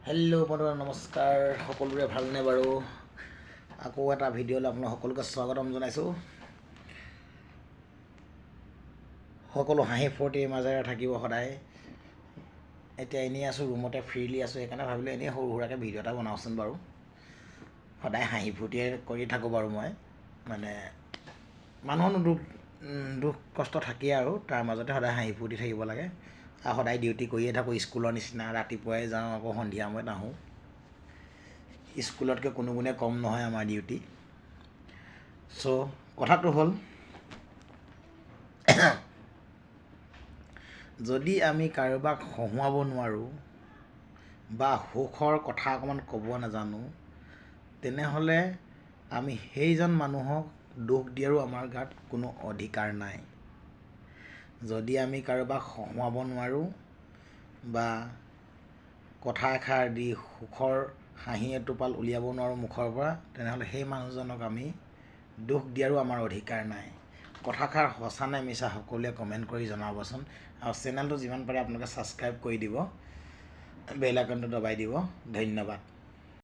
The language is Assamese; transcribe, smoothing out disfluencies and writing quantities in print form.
হেল্ল' বন্ধুৰা নমস্কাৰ সকলোৰে ভালনে বাৰু আকৌ এটা ভিডিঅ'লৈ আপোনাক সকলোকে স্বাগতম জনাইছোঁ সকলো হাঁহি ফূৰ্তিৰ মাজেৰে থাকিব সদায় এতিয়া এনেই আছোঁ ৰুমতে ফ্ৰীলি আছোঁ সেইকাৰণে ভাবিলোঁ এনেই সৰু সুৰাকৈ ভিডিঅ' এটা বনাওঁচোন বাৰু সদায় হাঁহি ফূৰ্তিয়ে কৰি থাকোঁ বাৰু মই মানে মানুহৰ দুখ কষ্ট থাকেই আৰু তাৰ মাজতে সদায় হাঁহি ফূৰ্তি থাকিব লাগে আৰু সদায় ডিউটি কৰিয়ে থাকোঁ স্কুলৰ নিচিনা ৰাতিপুৱাই যাওঁ আকৌ সন্ধিয়া সময়ত আহোঁ স্কুলতকৈ কোনো গুণে কম নহয় আমাৰ ডিউটি চ' কথাটো হ'ল যদি আমি কাৰোবাক হহুৱাব নোৱাৰোঁ বা সুখৰ কথা অকণমান ক'ব নাজানো তেনেহ'লে আমি সেইজন মানুহক দোষ দিয়াৰো আমাৰ গাত কোনো অধিকাৰ নাই যদি আমি কাৰোবাক হহুৱাব নোৱাৰোঁ বা কথা এষাৰ দি সুখৰ হাঁহি এটোপাল উলিয়াব নোৱাৰোঁ মুখৰ পৰা তেনেহ'লে সেই মানুহজনক আমি দোষ দিয়াৰো আমাৰ অধিকাৰ নাই কথাষাৰ সঁচা নে মিছা সকলোৱে কমেণ্ট কৰি জনাবচোন আৰু চেনেলটো যিমান পাৰে আপোনালোকে ছাবস্ক্ৰাইব কৰি দিব বেল আইকনটো দবাই দিব ধন্যবাদ।